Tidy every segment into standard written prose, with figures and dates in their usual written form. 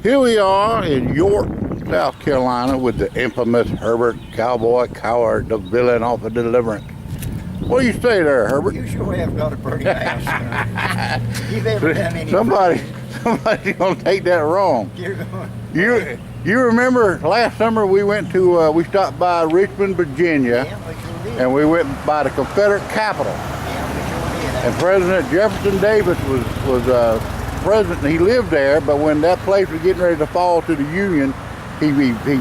Here we are in York, South Carolina with the infamous Herbert, cowboy, coward, the villain off of Deliverance. What do you say there, Herbert? You sure have got a pretty house. You've ever done any Somebody's gonna take that wrong. You're going. You remember last summer we went to we stopped by Richmond, Virginia, Yeah, we sure did. and we went by the Confederate Capitol. Yeah, we sure did. And President Jefferson Davis was president. He lived there, but when that place was getting ready to fall to the Union, he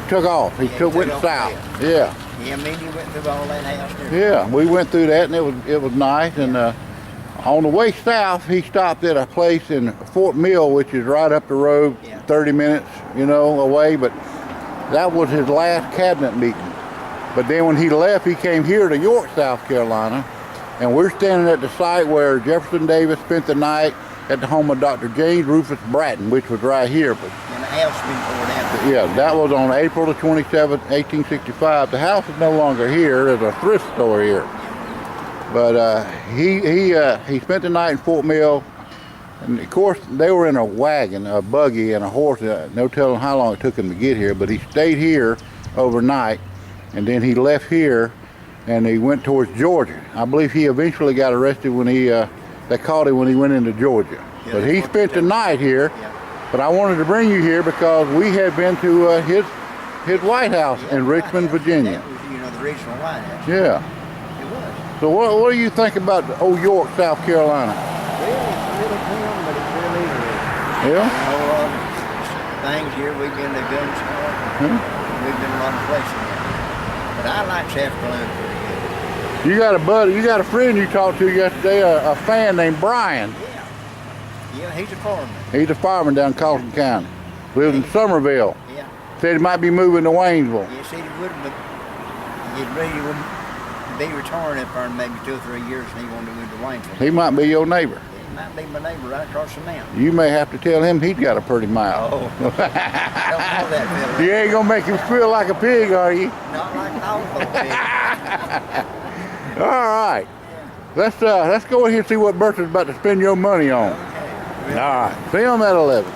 took off. He went south. Yeah. Yeah, me and you went through all that house there. Yeah, we went through that, and it was nice. And on the way south, he stopped at a place in Fort Mill, which is right up the road, 30 minutes, away. But that was his last cabinet meeting. But then when he left, he came here to York, South Carolina, and we're standing at the site where Jefferson Davis spent the night at the home of Dr. James Rufus Bratton, which was right here. But And the house been torn out. yeah, that was on April the 27th, 1865. The house is no longer here. There's a thrift store here. But he spent the night in Fort Mill, and of course they were in a wagon, a buggy, and a horse. No telling how long it took him to get here, but he stayed here overnight, and then he left here, and he went towards Georgia. I believe he eventually got arrested when they caught him when he went into Georgia. Yeah, But he spent the night here. Yeah. But I wanted to bring you here because we had been to his White House in Richmond, Virginia. That was, the original White House. Yeah. It was. So what do you think about old York, South Carolina? Well, it's a little town, but it's real easy. Yeah? Things here, we've been to gun store. We've been a lot of places. But I like South Carolina pretty good. You got a friend you talked to yesterday, a fan named Brian. Yeah, he's a farmer. He's a fireman down in Carlton County. Lives in Somerville. Yeah. Said he might be moving to Waynesville. Yes, he would, but he'd really wouldn't be retiring up there in maybe 2 or 3 years, and he wanted to move to Waynesville. He might be your neighbor. He might be my neighbor right across the mountain. You may have to tell him he's got a pretty mouth. Oh, I don't know that fella. You ain't gonna make him feel like a pig, are you? Not like all folks. All right. Let's go in here and see what Bertha's about to spend your money on. Okay. All right. See him at 11.